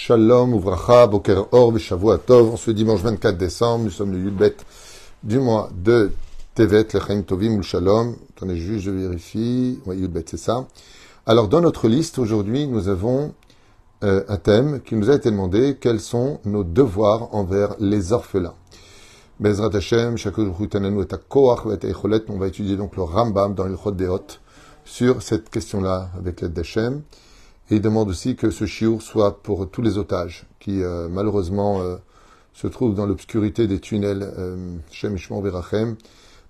Shalom, Uvracha, Boker Or, Veshavua Tov. En ce dimanche 24 décembre, nous sommes le Yudbet du mois de Tevet, Lechaim Tovim ou Shalom. Attendez juste, je vérifie. Oui, Yudbet, c'est ça. Alors, dans notre liste, aujourd'hui, nous avons un thème qui nous a été demandé. Quels sont nos devoirs envers les orphelins? Bezrat Hashem, Shakosh Rutananu et Akoach et Echolet. On va étudier donc le Rambam dans l'Ilchot Deot sur cette question-là avec l'aide d'Hashem. Et il demande aussi que ce shiur soit pour tous les otages qui, malheureusement, se trouvent dans l'obscurité des tunnels Shem Ishmor Verachem,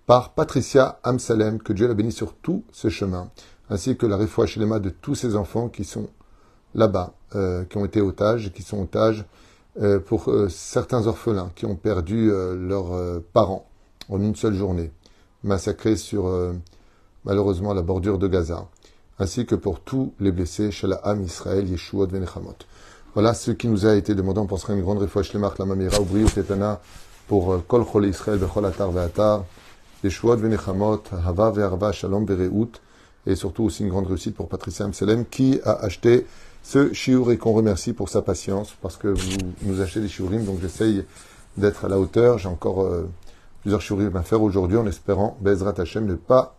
par Patricia Amsalem, que Dieu la bénisse sur tout ce chemin, ainsi que la réfoua shelema de tous ces enfants qui sont là-bas, qui ont été otages, et qui sont otages pour certains orphelins qui ont perdu leurs parents en une seule journée, massacrés sur, malheureusement, la bordure de Gaza, ainsi que pour tous les blessés chez la Ham Israël, Yeshuot Venechamot. Voilà ce qui nous a été demandé. On pensera une grande réfoua shlema la mamira oubri ou tetana pour Kol Chol Israël, Bechol Atar Ve'atar, Yeshuot Venechamot, Hava Ve'arva, Shalom Ve'reut, et surtout aussi une grande réussite pour Patricia Amselem qui a acheté ce shiur et qu'on remercie pour sa patience, parce que vous nous achetez des shiurim, donc j'essaye d'être à la hauteur. J'ai encore plusieurs shiurim à faire aujourd'hui en espérant, Bezrat Hashem, ne pas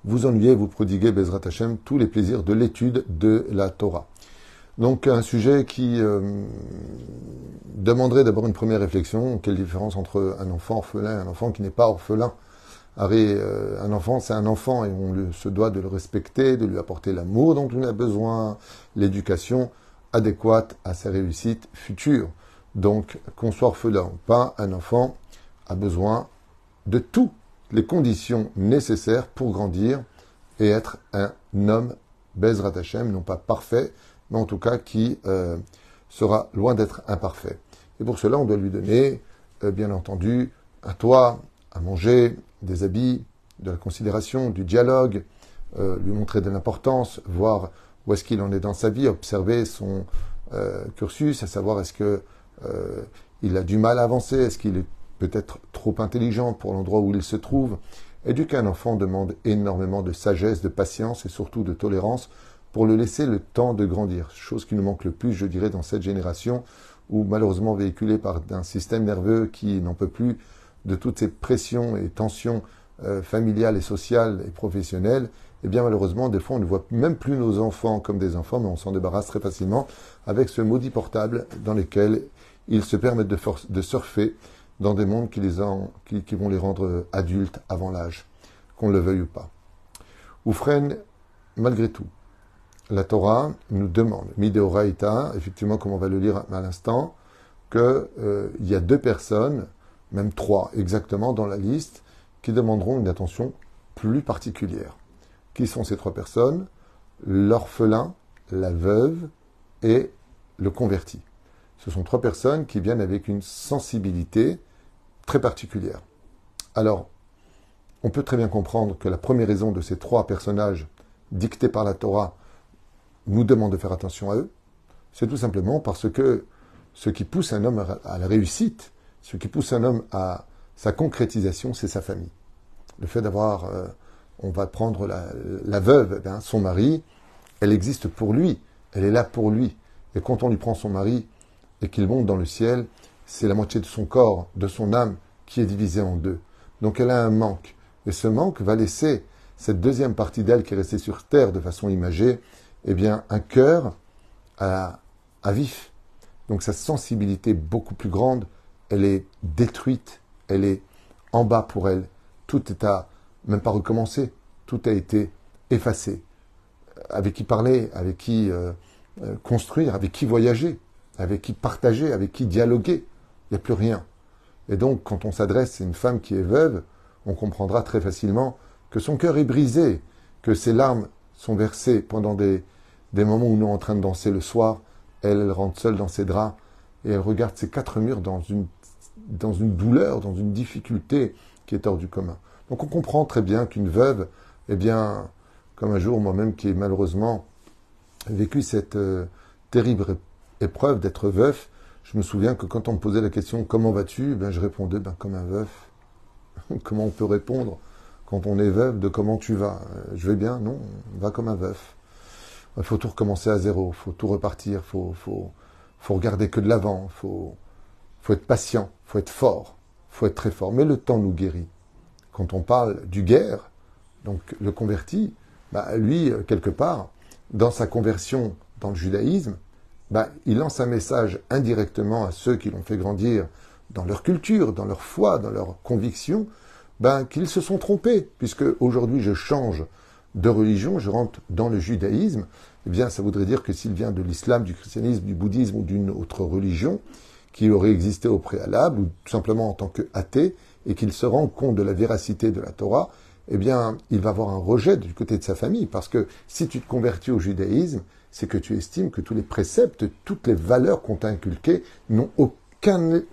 vous ennuyez, vous prodiguez, Bezrat Hashem, tous les plaisirs de l'étude de la Torah. Donc un sujet qui demanderait d'abord une première réflexion. Quelle différence entre un enfant orphelin et un enfant qui n'est pas orphelin? Un enfant, c'est un enfant et on se doit de le respecter, de lui apporter l'amour dont il a besoin, l'éducation adéquate à sa réussite future. Donc, qu'on soit orphelin ou pas, un enfant a besoin de tout. Les conditions nécessaires pour grandir et être un homme Bezrat Hashem, non pas parfait, mais en tout cas qui sera loin d'être imparfait. Et pour cela, on doit lui donner, bien entendu, un toit, à manger, des habits, de la considération, du dialogue, lui montrer de l'importance, voir où est-ce qu'il en est dans sa vie, observer son cursus, à savoir est-ce que il a du mal à avancer, est-ce qu'il est peut-être trop intelligent pour l'endroit où il se trouve. Éduquer un enfant demande énormément de sagesse, de patience et surtout de tolérance pour le laisser le temps de grandir. Chose qui nous manque le plus, je dirais, dans cette génération où, malheureusement véhiculée par un système nerveux qui n'en peut plus de toutes ces pressions et tensions familiales et sociales et professionnelles, eh bien malheureusement, des fois, on ne voit même plus nos enfants comme des enfants, mais on s'en débarrasse très facilement avec ce maudit portable dans lequel ils se permettent de surfer dans des mondes qui vont les rendre adultes avant l'âge, qu'on le veuille ou pas. Oufren, malgré tout, la Torah nous demande, Mideoraïta, effectivement, comme on va le lire à l'instant, qu'il y a deux personnes, même trois exactement dans la liste, qui demanderont une attention plus particulière. Qui sont ces trois personnes? L'orphelin, la veuve et le converti. Ce sont trois personnes qui viennent avec une sensibilité très particulière. Alors, on peut très bien comprendre que la première raison de ces trois personnages dictés par la Torah nous demande de faire attention à eux, c'est tout simplement parce que ce qui pousse un homme à la réussite, ce qui pousse un homme à sa concrétisation, c'est sa famille. Le fait d'avoir, on va prendre la veuve, son mari, elle existe pour lui, elle est là pour lui. Et quand on lui prend son mari et qu'il monte dans le ciel, c'est la moitié de son corps, de son âme, qui est divisée en deux. Donc elle a un manque. Et ce manque va laisser cette deuxième partie d'elle qui est restée sur terre de façon imagée, eh bien, un cœur à vif. Donc sa sensibilité beaucoup plus grande, elle est détruite, elle est en bas pour elle. Tout est à, même pas recommencer, tout a été effacé. Avec qui parler, avec qui construire, avec qui voyager, avec qui partager, avec qui dialoguer. Il n'y a plus rien. Et donc, quand on s'adresse à une femme qui est veuve, on comprendra très facilement que son cœur est brisé, que ses larmes sont versées pendant des moments où nous sommes en train de danser le soir. Elle rentre seule dans ses draps et elle regarde ses quatre murs dans une douleur, dans une difficulté qui est hors du commun. Donc on comprend très bien qu'une veuve, eh bien, comme un jour moi-même qui ai malheureusement vécu cette terrible épreuve d'être veuf, je me souviens que quand on me posait la question « Comment vas-tu ?» je répondais « Comme un veuf. » Comment on peut répondre quand on est veuve de « Comment tu vas ?» Je vais bien, non, on va comme un veuf. Il faut tout recommencer à zéro, il faut tout repartir, faut regarder que de l'avant, faut être patient, faut être fort, faut être très fort. Mais le temps nous guérit. Quand on parle du guerre, donc le converti, lui, quelque part, dans sa conversion dans le judaïsme, il lance un message indirectement à ceux qui l'ont fait grandir dans leur culture, dans leur foi, dans leurs convictions, qu'ils se sont trompés, puisque aujourd'hui je change de religion, je rentre dans le judaïsme, eh bien ça voudrait dire que s'il vient de l'islam, du christianisme, du bouddhisme ou d'une autre religion qui aurait existé au préalable, ou tout simplement en tant qu'athée, et qu'il se rend compte de la véracité de la Torah, eh bien il va avoir un rejet du côté de sa famille, parce que si tu te convertis au judaïsme, c'est que tu estimes que tous les préceptes, toutes les valeurs qu'on t'a inculquées n'ont aucune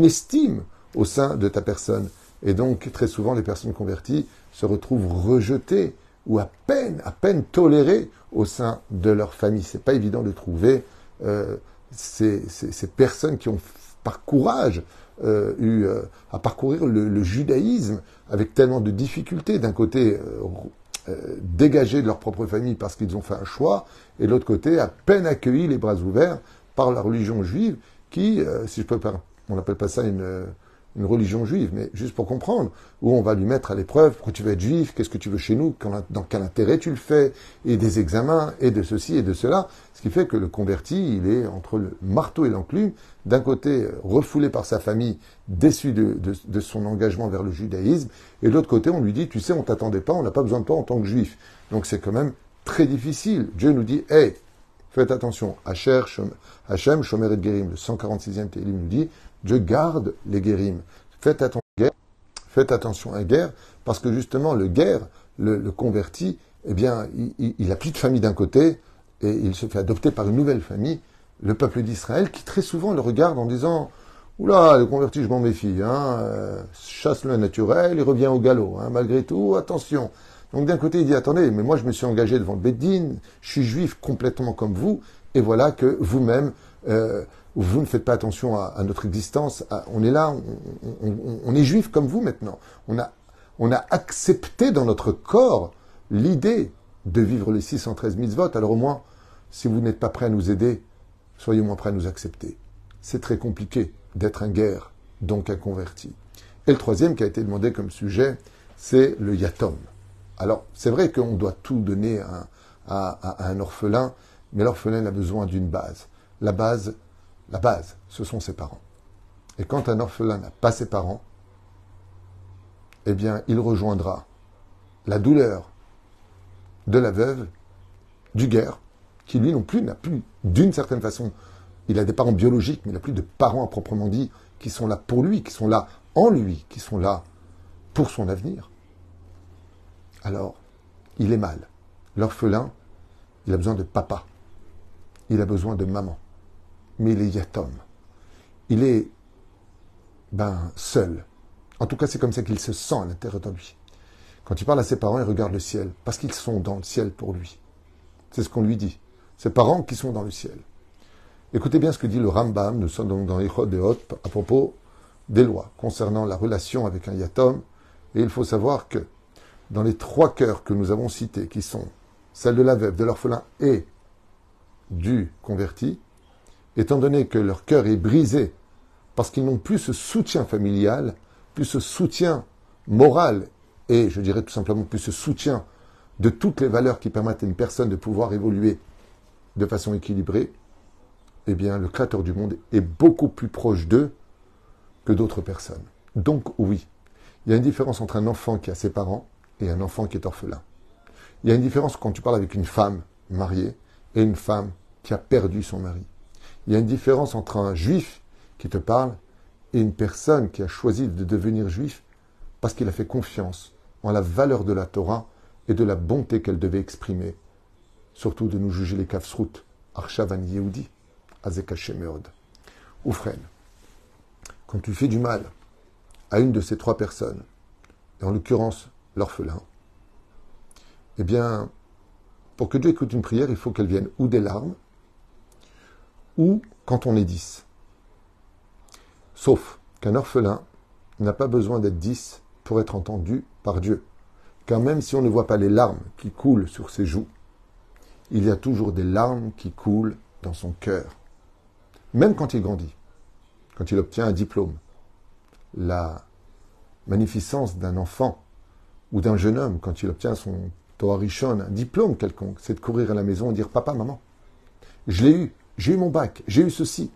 estime au sein de ta personne. Et donc, très souvent, les personnes converties se retrouvent rejetées ou à peine tolérées au sein de leur famille. C'est pas évident de trouver ces personnes qui ont par courage eu à parcourir le judaïsme avec tellement de difficultés. D'un côté, dégagés de leur propre famille parce qu'ils ont fait un choix, et de l'autre côté, à peine accueillis les bras ouverts par la religion juive qui, si je peux pas, on n'appelle pas ça une religion juive, mais juste pour comprendre, où on va lui mettre à l'épreuve, pourquoi tu veux être juif, qu'est-ce que tu veux chez nous, dans quel intérêt tu le fais, et des examens, et de ceci et de cela, ce qui fait que le converti, il est entre le marteau et l'enclume, d'un côté refoulé par sa famille, déçu de son engagement vers le judaïsme, et de l'autre côté, on lui dit, tu sais, on t'attendait pas, on n'a pas besoin de toi en tant que juif. Donc c'est quand même très difficile. Dieu nous dit, hey, faites attention, Hachem, Shomer et Gerim, le 146e Télim nous dit, Dieu garde les Gerim. Faites attention à la guerre, parce que justement, le guerre, le converti, eh bien, il a plus de famille d'un côté, et il se fait adopter par une nouvelle famille, le peuple d'Israël, qui très souvent le regarde en disant, oula, le converti, je m'en méfie, chasse le naturel, il revient au galop, malgré tout, attention. Donc d'un côté, il dit, attendez, mais moi je me suis engagé devant le Beddin, je suis juif complètement comme vous, et voilà que vous-même, vous ne faites pas attention à notre existence, on est là, on est juif comme vous maintenant. On a accepté dans notre corps l'idée de vivre les 613 mitzvot, alors au moins, si vous n'êtes pas prêt à nous aider, soyez au moins prêts à nous accepter. C'est très compliqué d'être un guerre, donc un converti. Et le troisième qui a été demandé comme sujet, c'est le yatom. Alors, c'est vrai qu'on doit tout donner à un orphelin, mais l'orphelin a besoin d'une base. La base, ce sont ses parents. Et quand un orphelin n'a pas ses parents, eh bien, il rejoindra la douleur de la veuve, du guerre, qui lui n'a plus, d'une certaine façon, il a des parents biologiques, mais il n'a plus de parents à proprement dit, qui sont là pour lui, qui sont là en lui, qui sont là pour son avenir. Alors, il est mal. L'orphelin, il a besoin de papa. Il a besoin de maman. Mais il est yatom. Il est, seul. En tout cas, c'est comme ça qu'il se sent à l'intérieur de lui. Quand il parle à ses parents, il regarde le ciel, parce qu'ils sont dans le ciel pour lui. C'est ce qu'on lui dit. Ses parents qui sont dans le ciel. Écoutez bien ce que dit le Rambam, nous sommes donc dans Ichod Deot, à propos des lois concernant la relation avec un yatom. Et il faut savoir que dans les trois cœurs que nous avons cités, qui sont celle de la veuve, de l'orphelin et du converti, étant donné que leur cœur est brisé parce qu'ils n'ont plus ce soutien familial, plus ce soutien moral et, je dirais tout simplement, plus ce soutien de toutes les valeurs qui permettent à une personne de pouvoir évoluer de façon équilibrée, eh bien, le Créateur du monde est beaucoup plus proche d'eux que d'autres personnes. Donc, oui, il y a une différence entre un enfant qui a ses parents et un enfant qui est orphelin. Il y a une différence quand tu parles avec une femme mariée et une femme qui a perdu son mari. Il y a une différence entre un juif qui te parle et une personne qui a choisi de devenir juif parce qu'il a fait confiance en la valeur de la Torah et de la bonté qu'elle devait exprimer. Surtout de nous juger les kafsrout, Arshavan Yehudi, Azekashemeod. Oufren, quand tu fais du mal à une de ces trois personnes, et en l'occurrence l'orphelin, eh bien, pour que Dieu écoute une prière, il faut qu'elle vienne ou des larmes, ou quand on est 10. Sauf qu'un orphelin n'a pas besoin d'être 10 pour être entendu par Dieu. Car même si on ne voit pas les larmes qui coulent sur ses joues, il y a toujours des larmes qui coulent dans son cœur. Même quand il grandit, quand il obtient un diplôme. La magnificence d'un enfant ou d'un jeune homme, quand il obtient son Torah Rishon, un diplôme quelconque, c'est de courir à la maison et dire « Papa, maman, je l'ai eu, j'ai eu mon bac, j'ai eu ceci ».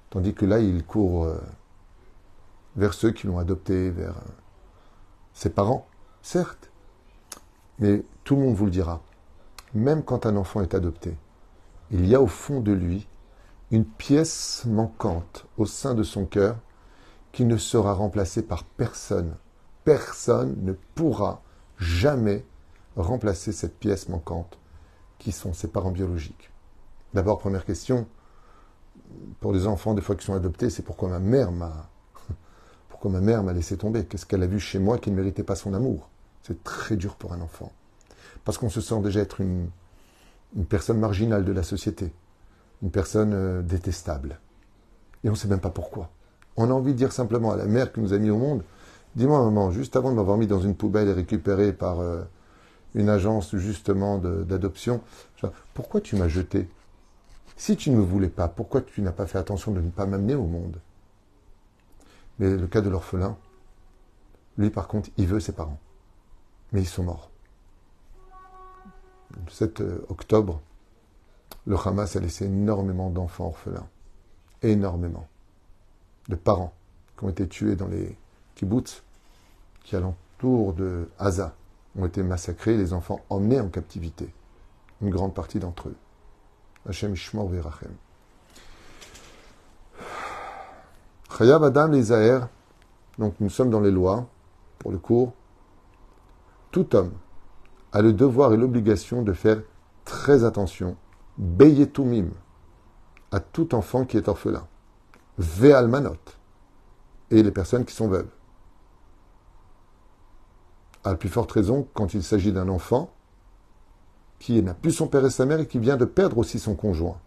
Tandis que là, il court vers ceux qui l'ont adopté, vers ses parents, certes. Mais tout le monde vous le dira. Même quand un enfant est adopté, il y a au fond de lui une pièce manquante au sein de son cœur qui ne sera remplacée par personne. Personne ne pourra jamais remplacer cette pièce manquante qui sont ses parents biologiques. D'abord, première question, pour les enfants, des fois qui sont adoptés, c'est pourquoi ma mère m'a laissé tomber. Qu'est-ce qu'elle a vu chez moi qui ne méritait pas son amour? C'est très dur pour un enfant. Parce qu'on se sent déjà être une personne marginale de la société, une personne détestable. Et on ne sait même pas pourquoi. On a envie de dire simplement à la mère qui nous a mis au monde, dis-moi maman, juste avant de m'avoir mis dans une poubelle et récupéré par une agence justement d'adoption, pourquoi tu m'as jeté? Si tu ne me voulais pas, pourquoi tu n'as pas fait attention de ne pas m'amener au monde? Mais le cas de l'orphelin, lui par contre, il veut ses parents. Mais ils sont morts. Le 7 octobre, le Hamas a laissé énormément d'enfants orphelins. Énormément. De parents qui ont été tués dans les kibbutz qui alentour de Gaza ont été massacrés, les enfants emmenés en captivité. Une grande partie d'entre eux. Hashem Ishmor Virachem. Chayav Adam Lizaher, donc nous sommes dans les lois, pour le cours. Tout homme a le devoir et l'obligation de faire très attention, Beyetumim, à tout enfant qui est orphelin, Ve'almanot, et les personnes qui sont veuves. À la plus forte raison quand il s'agit d'un enfant qui n'a plus son père et sa mère et qui vient de perdre aussi son conjoint.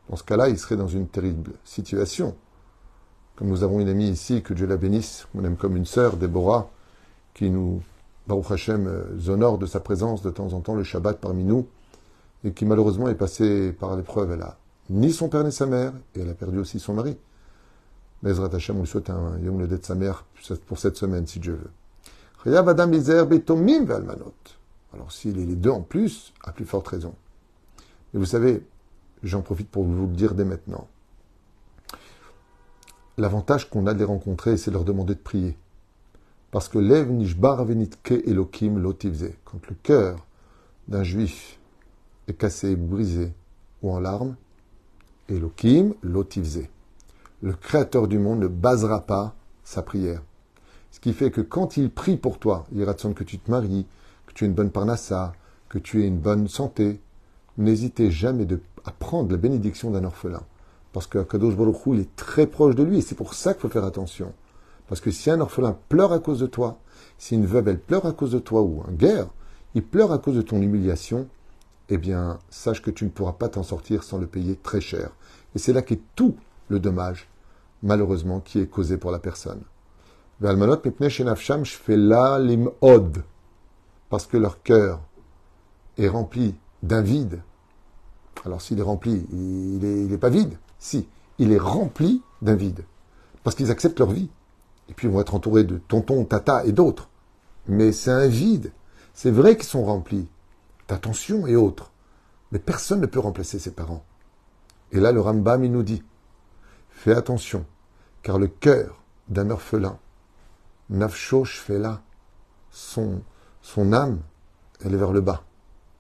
Dans ce cas-là, il serait dans une terrible situation. Comme nous avons une amie ici, que Dieu la bénisse, on aime comme une sœur, Déborah, qui nous, Baruch Hashem, honore de sa présence de temps en temps le Shabbat parmi nous, et qui malheureusement est passée par l'épreuve. Elle a ni son père ni sa mère, et elle a perdu aussi son mari. Bezrat Hashem, on lui souhaite un Yom Ledet de sa mère pour cette semaine, si Dieu veut. Chayav Adam Lizer Betomim Ve'almanot. Alors s'il est les deux en plus, à plus forte raison. Mais vous savez, j'en profite pour vous le dire dès maintenant. L'avantage qu'on a de les rencontrer, c'est de leur demander de prier. Parce que Lev Nishbar Avenitke Elokim Lotivze. Quand le cœur d'un juif est cassé, brisé ou en larmes, Elokim Lotivze. Le Créateur du monde ne basera pas sa prière. Ce qui fait que quand il prie pour toi, il raconte que tu te maries, que tu aies une bonne parnassa, que tu aies une bonne santé, n'hésitez jamais à prendre la bénédiction d'un orphelin. Parce que Kadosh Baruch Hu, il est très proche de lui, et c'est pour ça qu'il faut faire attention. Parce que si un orphelin pleure à cause de toi, si une veuve, elle pleure à cause de toi, ou un guerre, il pleure à cause de ton humiliation, eh bien, sache que tu ne pourras pas t'en sortir sans le payer très cher. Et c'est là qu'est tout le dommage, malheureusement, qui est causé pour la personne. Parce que leur cœur est rempli d'un vide. Alors s'il est rempli, il n'est pas vide. Si, il est rempli d'un vide. Parce qu'ils acceptent leur vie. Et puis ils vont être entourés de tonton, tata et d'autres. Mais c'est un vide. C'est vrai qu'ils sont remplis d'attention et autres. Mais personne ne peut remplacer ses parents. Et là, le Rambam, il nous dit, fais attention, car le cœur d'un orphelin, Nafsho Shfela, son âme, elle est vers le bas.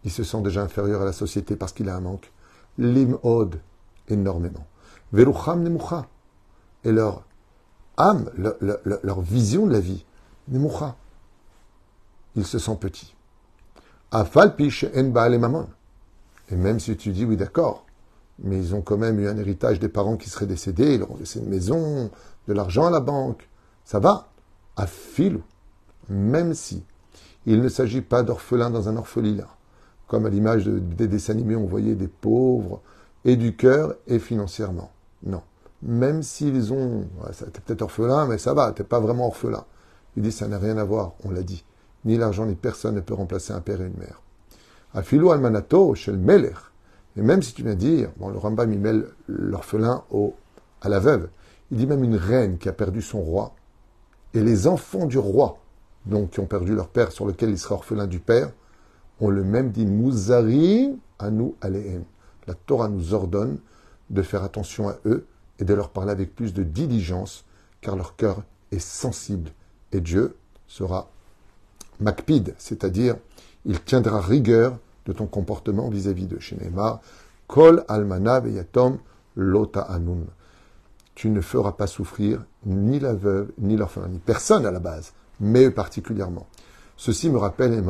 Il se sent déjà inférieur à la société parce qu'il a un manque. Lim'od, énormément. Verucham Nemucha. Et leur âme, leur vision de la vie, Nemucha. Il se sent petit. Afal piche en baal mamon. Et même si tu dis, oui d'accord, mais ils ont quand même eu un héritage des parents qui seraient décédés, ils leur ont laissé une maison, de l'argent à la banque. Ça va. Afilou. Même si il ne s'agit pas d'orphelins dans un orphelinat, comme à l'image des dessins animés, on voyait des pauvres, et du cœur, et financièrement. Non. Même s'ils ont... Ouais, t'es peut-être orphelin, mais ça va, t'es pas vraiment orphelin. Il dit, ça n'a rien à voir, on l'a dit. Ni l'argent, ni personne ne peut remplacer un père et une mère. Afilu almanato shel melech. Et même si tu viens dire, bon, le Rambam, il mêle l'orphelin à la veuve. Il dit même une reine qui a perdu son roi, et les enfants du roi, donc qui ont perdu leur père, sur lequel il sera orphelin du père, ont le même dit Muzari anu alehem. La Torah nous ordonne de faire attention à eux et de leur parler avec plus de diligence, car leur cœur est sensible. Et Dieu sera makpid, c'est-à-dire il tiendra rigueur de ton comportement vis-à-vis de Shenemar. Kol almana veyatom lota anun. Tu ne feras pas souffrir ni la veuve, ni l'orphelin, ni personne à la base, mais eux particulièrement. Ceci me rappelle et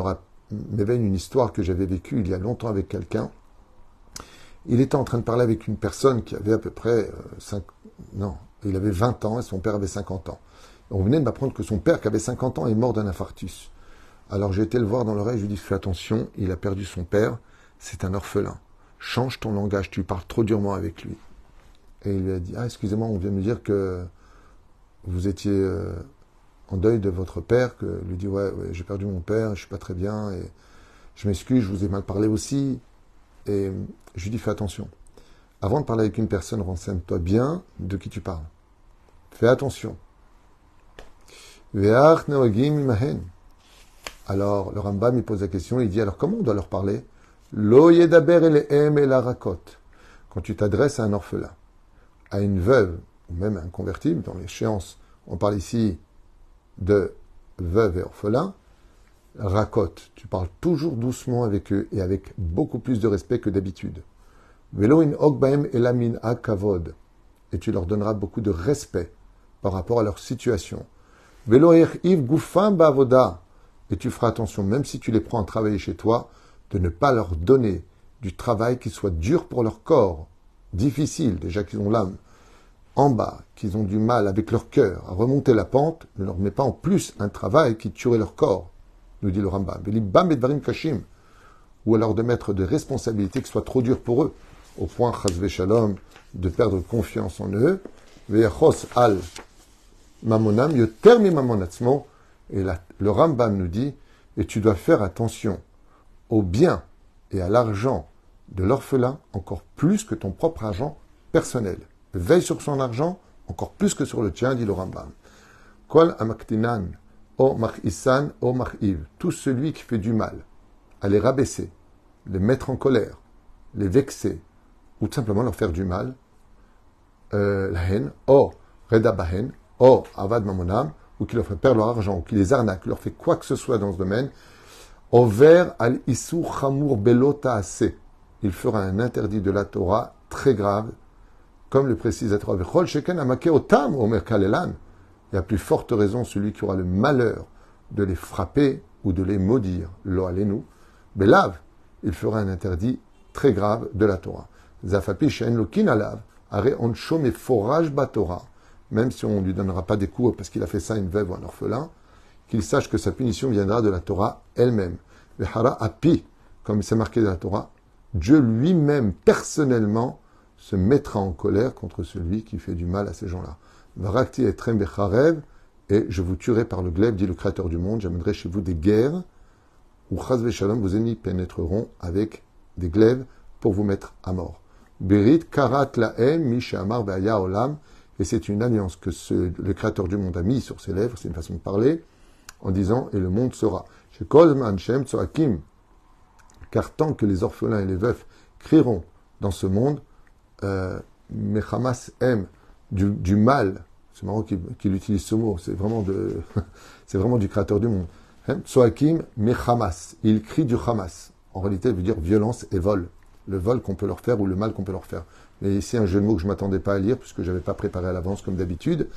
m'éveille une histoire que j'avais vécue il y a longtemps avec quelqu'un. Il était en train de parler avec une personne qui avait à peu près il avait 20 ans et son père avait 50 ans. On venait de m'apprendre que son père, qui avait 50 ans, est mort d'un infarctus. Alors j'ai été le voir dans l'oreille, je lui ai dit, fais attention, il a perdu son père, c'est un orphelin. Change ton langage, tu parles trop durement avec lui. Et il lui a dit, excusez-moi, on vient me dire que vous étiez en deuil de votre père, que lui dit, ouais, j'ai perdu mon père, je suis pas très bien, et je m'excuse, je vous ai mal parlé aussi. Et je lui dis, fais attention. Avant de parler avec une personne, renseigne-toi bien de qui tu parles. Fais attention. Alors, le Rambam, il pose la question, il dit, alors comment on doit leur parler? Lo yedaber elehem elarakot. Quand tu t'adresses à un orphelin, à une veuve, ou même à un convertible, dans l'échéance, on parle ici de veuve et orphelin, rakot, tu parles toujours doucement avec eux et avec beaucoup plus de respect que d'habitude. Velo in ogbaem elamin akavod, et tu leur donneras beaucoup de respect par rapport à leur situation. Velo erhiv gufam bavoda, et tu feras attention, même si tu les prends à travailler chez toi, de ne pas leur donner du travail qui soit dur pour leur corps, difficile, déjà qu'ils ont l'âme en bas, qu'ils ont du mal avec leur cœur à remonter la pente, ne leur mets pas en plus un travail qui tuerait leur corps, nous dit le Rambam. Velibam et dvarim kashim, ou alors de mettre des responsabilités qui soient trop dures pour eux, au point, chazve shalom, de perdre confiance en eux, veyachos al mamonam, yoter mi mamonatzmo, et le Rambam nous dit, et tu dois faire attention au bien et à l'argent de l'orphelin encore plus que ton propre argent personnel. Veille sur son argent encore plus que sur le tien, dit le Rambam. Kol amaktinan, o machisan, o machiv. Tout celui qui fait du mal, à les rabaisser, les mettre en colère, les vexer, ou tout simplement leur faire du mal, la haine, o redabahen, o avad mamonam, ou qui leur fait perdre leur argent, ou qui les arnaque, leur fait quoi que ce soit dans ce domaine, over al isu chamur belota ase. Il fera un interdit de la Torah très grave, comme le précise la Torah. Vechol sheken amake otam omer kalelan. Et à plus forte raison, celui qui aura le malheur de les frapper ou de les maudire, lo alenu, belav, il fera un interdit très grave de la Torah. Zafapi she'en lokin alav, are onsho meforaj batorah. Même si on ne lui donnera pas des coups parce qu'il a fait ça à une veuve ou un orphelin, qu'il sache que sa punition viendra de la Torah elle-même. Vehara api, comme c'est marqué dans la Torah, Dieu lui-même, personnellement, se mettra en colère contre celui qui fait du mal à ces gens-là. Varakti et trem becharev, et je vous tuerai par le glaive, dit le Créateur du monde, j'amènerai chez vous des guerres, où chaz veshalom, vos ennemis pénétreront avec des glaives pour vous mettre à mort. Berit karat laem mi she'amar ve'aya olam, et c'est une alliance que le Créateur du monde a mis sur ses lèvres, c'est une façon de parler, en disant, et le monde sera. Chez Kolman Shem Tsoakim, car tant que les orphelins et les veufs crieront dans ce monde, Mechamas aime du mal, c'est marrant qu'il utilise ce mot, c'est vraiment du Créateur du monde. Tsoakim Mechamas, il crie du Hamas. En réalité, il veut dire violence et vol. Le vol qu'on peut leur faire ou le mal qu'on peut leur faire. Mais ici, un jeu de mots que je ne m'attendais pas à lire, puisque je n'avais pas préparé à l'avance comme d'habitude.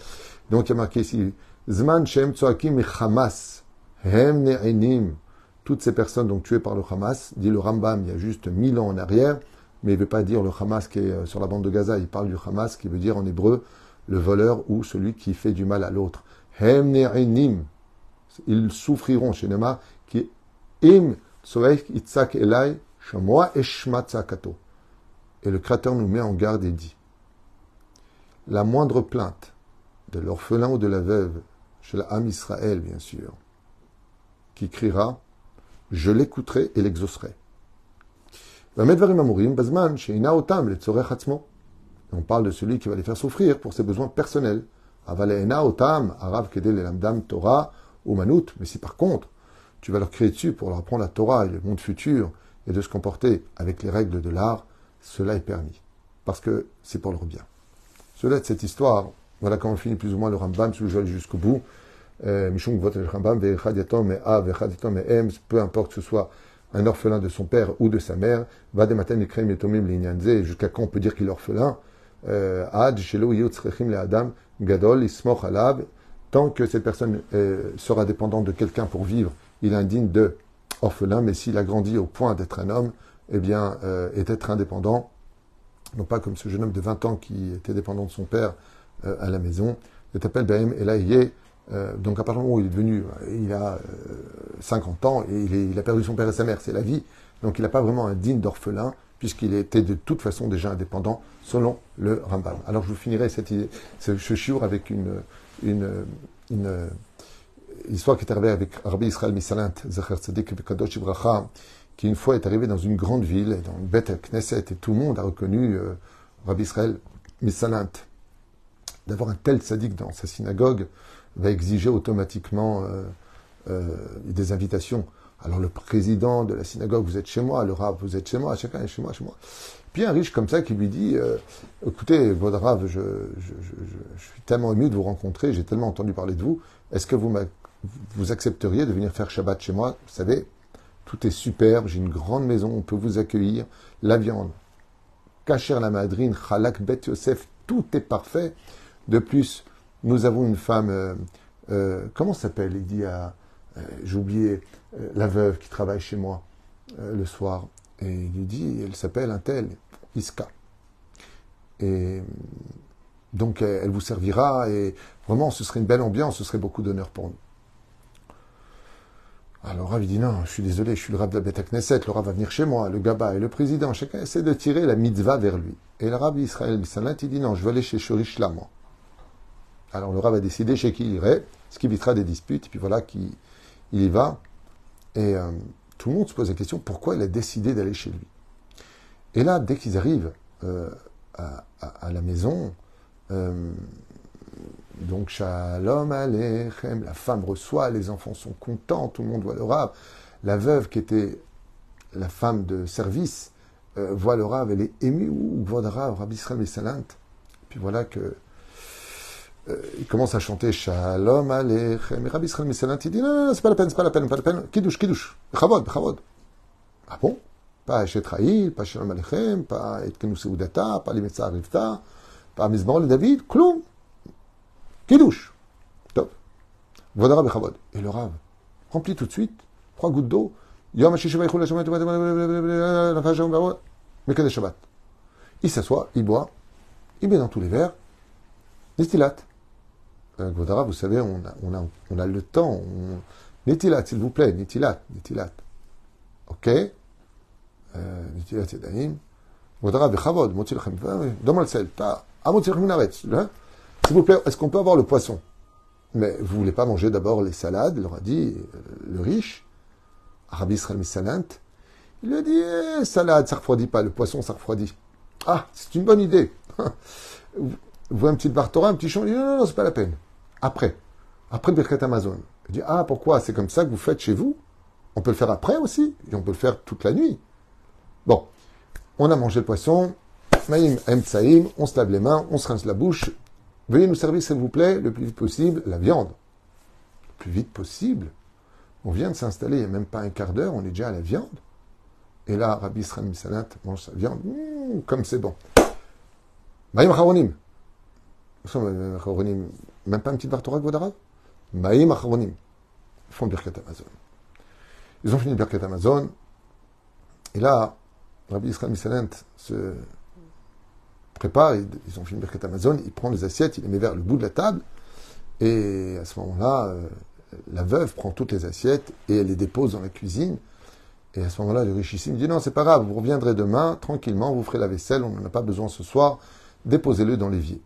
Donc, il y a marqué ici, Zman Shem Tsoakim Mechamas, Hem Ne'inim. Toutes ces personnes donc tuées par le Hamas, dit le Rambam, il y a juste 1000 ans en arrière, mais il ne veut pas dire le Hamas qui est sur la bande de Gaza, il parle du Hamas qui veut dire en hébreu le voleur ou celui qui fait du mal à l'autre. Hem Ne'inim. Ils souffriront chez Nema, qui im tsoech itzak elai shamoa eshma tzakato. Et le Créateur nous met en garde et dit, la moindre plainte de l'orphelin ou de la veuve, chez la Ham Israël bien sûr, qui criera, je l'écouterai et l'exaucerai. On parle de celui qui va les faire souffrir pour ses besoins personnels. Mais si par contre, tu vas leur crier dessus pour leur apprendre la Torah et le monde futur et de se comporter avec les règles de l'art, cela est permis. Parce que c'est pour leur bien. Cela de cette histoire, voilà comment finit plus ou moins le Rambam, si je vais aller jusqu'au bout. Peu importe que ce soit un orphelin de son père ou de sa mère, jusqu'à quand on peut dire qu'il est orphelin, tant que cette personne sera dépendante de quelqu'un pour vivre, il est indigne de orphelin, mais s'il a grandi au point d'être un homme, eh bien, et d'être indépendant, non pas comme ce jeune homme de 20 ans qui était dépendant de son père à la maison, il t'appelle Bahem, et là il est, donc à partir du moment où il est devenu, il a 50 ans, et il a perdu son père et sa mère, c'est la vie, donc il n'a pas vraiment un digne d'orphelin, puisqu'il était de toute façon déjà indépendant, selon le Rambam. Alors je vous finirai ce shiur avec une histoire qui est arrivée avec Rabbi Israël Misalant, Zecher Tzadik Kadosh Ibracha, qui une fois est arrivé dans une grande ville, dans une Beth Knesset, et tout le monde a reconnu Rabbi Israël Misalant. D'avoir un tel tzaddik dans sa synagogue va exiger automatiquement des invitations. Alors le président de la synagogue, vous êtes chez moi, le Rav, vous êtes chez moi, chacun est chez moi, chez moi. Puis un riche comme ça qui lui dit, écoutez, votre Rav, je suis tellement ému de vous rencontrer, j'ai tellement entendu parler de vous, est-ce que vous accepteriez de venir faire Shabbat chez moi? Vous savez, tout est superbe, j'ai une grande maison, on peut vous accueillir, la viande, kasher la madrine, chalak bet Yosef, tout est parfait. De plus, nous avons une femme, comment s'appelle? Il dit j'ai oublié, la veuve qui travaille chez moi le soir. Et il lui dit, elle s'appelle un tel, Iska. Et donc, elle vous servira, et vraiment, ce serait une belle ambiance, ce serait beaucoup d'honneur pour nous. Alors, le Rav, il dit, non, je suis désolé, je suis le Rav de la Beth Knesset, le Rav va venir chez moi, le Gaba et le président, chacun essaie de tirer la mitzvah vers lui. Et le Rav Israël Bissalat, il dit, non, je vais aller chez Shorishla, moi. Alors, le Rav a décidé chez qui il irait, ce qui évitera des disputes, et puis voilà, il y va. Et tout le monde se pose la question, pourquoi il a décidé d'aller chez lui? Et là, dès qu'ils arrivent à la maison, donc Shalom Aleichem, la femme reçoit, les enfants sont contents, tout le monde voit le Rav. La veuve qui était la femme de service voit le Rav, elle est émue, voit le Rav, Rabbi Israël Misalant. Puis voilà que il commence à chanter Shalom Aleichem. Et Rabbi Israël Misalant, il dit non, c'est pas la peine, c'est pas la peine, pas la peine. Kiddush, Kiddush, Chavod, Chavod. Ah bon? Pas Eshet Raïl, pas Shalom Aleichem, pas Etkenu Seudata, pas Limetza Rivta, pas Mizmor le David, Kloum. Kiddush. Top. Vodara Bechavod. Et le Rav remplit tout de suite 3 gouttes d'eau. Yom HaShishiva Yichul HaShemet Mekadeh Shabbat. Il s'assoit, il boit, il met dans tous les verres Netilat. Vodara, vous savez, on a le temps. Netilat, s'il vous plaît, Netilat. Ok. Netilat Yadayim. Vodara Bechavod. Motzi Lechem. Donne-moi le sel. Motzi Lechem Minaretz. S'il vous plaît, est-ce qu'on peut avoir le poisson? Mais vous ne voulez pas manger d'abord les salades, il leur a dit le riche, Rabbi Israël Misalant. Il lui a dit, salade, ça ne refroidit pas, le poisson, ça refroidit. Ah, c'est une bonne idée. Vous voyez un petit Bartora, un petit champ, il dit, non, c'est pas la peine. Après le Birkat Amazon. Il dit, ah, pourquoi? C'est comme ça que vous faites chez vous? On peut le faire après aussi, et on peut le faire toute la nuit. Bon, on a mangé le poisson, Maïm Emtsaïm, on se lave les mains, on se rince la bouche. Veuillez nous servir, s'il vous plaît, le plus vite possible, la viande. Le plus vite possible. On vient de s'installer, il n'y a même pas un quart d'heure, on est déjà à la viande. Et là, Rabbi Israël Misalat mange sa viande, comme c'est bon. Maïm Acharonim. Même pas un petit Bartora Gvodara? Maïm Acharonim. Ils font le Birkat Amazon. Ils ont fini le Birkat Amazon. Et là, Rabbi Israël Misalat se prépare, ils ont fini le Birkat Amazon, il prend les assiettes, il les met vers le bout de la table, et à ce moment-là, la veuve prend toutes les assiettes et elle les dépose dans la cuisine, et à ce moment-là, le richissime dit non, c'est pas grave, vous reviendrez demain, tranquillement, vous ferez la vaisselle, on n'en a pas besoin ce soir, déposez-le dans l'évier.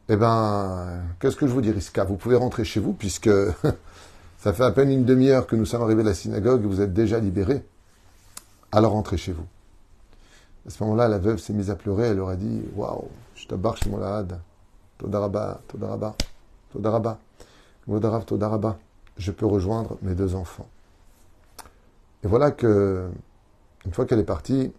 Eh ben, qu'est-ce que je vous dis, Riska? Vous pouvez rentrer chez vous, puisque ça fait à peine une demi-heure que nous sommes arrivés à la synagogue et vous êtes déjà libérés. Alors rentrez chez vous. À ce moment-là, la veuve s'est mise à pleurer. Elle leur a dit, waouh, je t'abarre chez Molahad. Todaraba, Todaraba, Todaraba, Vodarav, Todaraba. Je peux rejoindre mes 2 enfants. Et voilà que, une fois qu'elle est partie,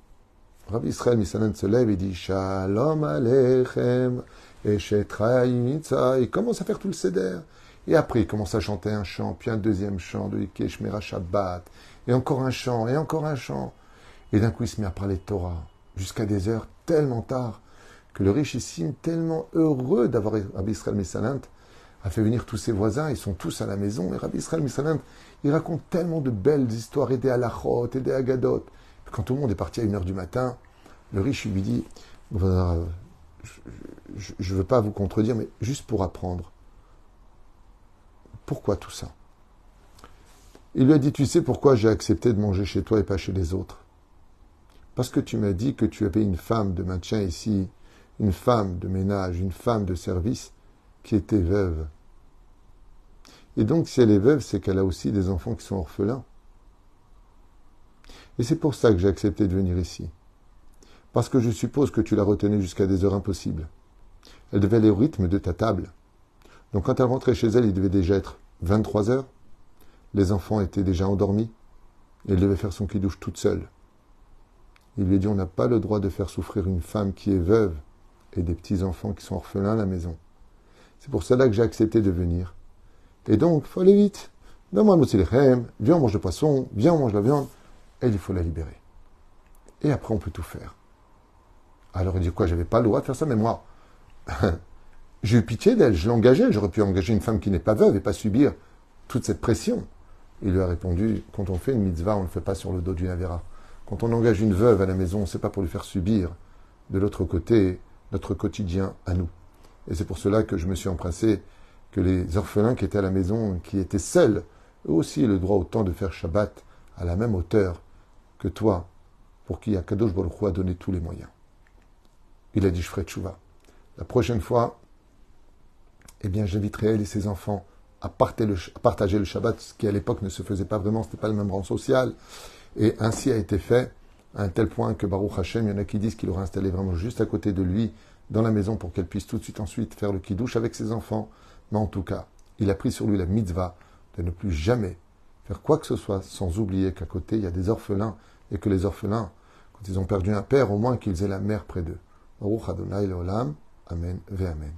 Rabbi Israël Misanan se lève et dit Shalom Aleichem et Shetraïmitza. Il commence à faire tout le seder. Et après, il commence à chanter un chant, puis un deuxième chant de Ikesh Mera Shabbat, et encore un chant, et encore un chant. Et d'un coup, il se met à parler de Torah, jusqu'à des heures tellement tard, que le richissime, tellement heureux d'avoir Rabbi Israël Misanan, a fait venir tous ses voisins, ils sont tous à la maison, et Rabbi Israël Misanan, il raconte tellement de belles histoires, et des halachot, et des agadot. Quand tout le monde est parti à 1h du matin, le riche lui dit, je ne veux pas vous contredire, mais juste pour apprendre. Pourquoi tout ça? Il lui a dit, tu sais pourquoi j'ai accepté de manger chez toi et pas chez les autres? Parce que tu m'as dit que tu avais une femme de maintien ici, une femme de ménage, une femme de service qui était veuve. Et donc, si elle est veuve, c'est qu'elle a aussi des enfants qui sont orphelins. Et c'est pour ça que j'ai accepté de venir ici. Parce que je suppose que tu la retenais jusqu'à des heures impossibles. Elle devait aller au rythme de ta table. Donc quand elle rentrait chez elle, il devait déjà être 23 heures. Les enfants étaient déjà endormis. Et elle devait faire son kidouche toute seule. Il lui a dit, on n'a pas le droit de faire souffrir une femme qui est veuve et des petits-enfants qui sont orphelins à la maison. C'est pour cela que j'ai accepté de venir. Et donc, il faut aller vite. Donne-moi un mousselechem, viens on mange le poisson, viens on mange la viande. Et il faut la libérer. Et après, on peut tout faire. Alors il dit quoi, j'avais pas le droit de faire ça, mais moi, j'ai eu pitié d'elle, je l'ai engagée, j'aurais pu engager une femme qui n'est pas veuve et pas subir toute cette pression. Il lui a répondu, quand on fait une mitzvah, on ne le fait pas sur le dos d'une avéra. Quand on engage une veuve à la maison, c'est pas pour lui faire subir de l'autre côté notre quotidien à nous. Et c'est pour cela que je me suis empressé que les orphelins qui étaient à la maison, qui étaient seuls, eux aussi aient le droit autant de faire Shabbat à la même hauteur que toi, pour qui Akadosh Baruch Hu a donné tous les moyens. Il a dit, je ferai tchouva. La prochaine fois, eh bien, j'inviterai elle et ses enfants à partager le Shabbat, ce qui à l'époque ne se faisait pas vraiment, ce n'était pas le même rang social. Et ainsi a été fait, à un tel point que Baruch Hashem, il y en a qui disent qu'il aurait installé vraiment juste à côté de lui, dans la maison, pour qu'elle puisse tout de suite ensuite faire le kiddush avec ses enfants. Mais en tout cas, il a pris sur lui la mitzvah de ne plus jamais faire quoi que ce soit, sans oublier qu'à côté, il y a des orphelins, et que les orphelins, quand ils ont perdu un père, au moins qu'ils aient la mère près d'eux. Baruch Adonai Leolam, Amen ve Amen.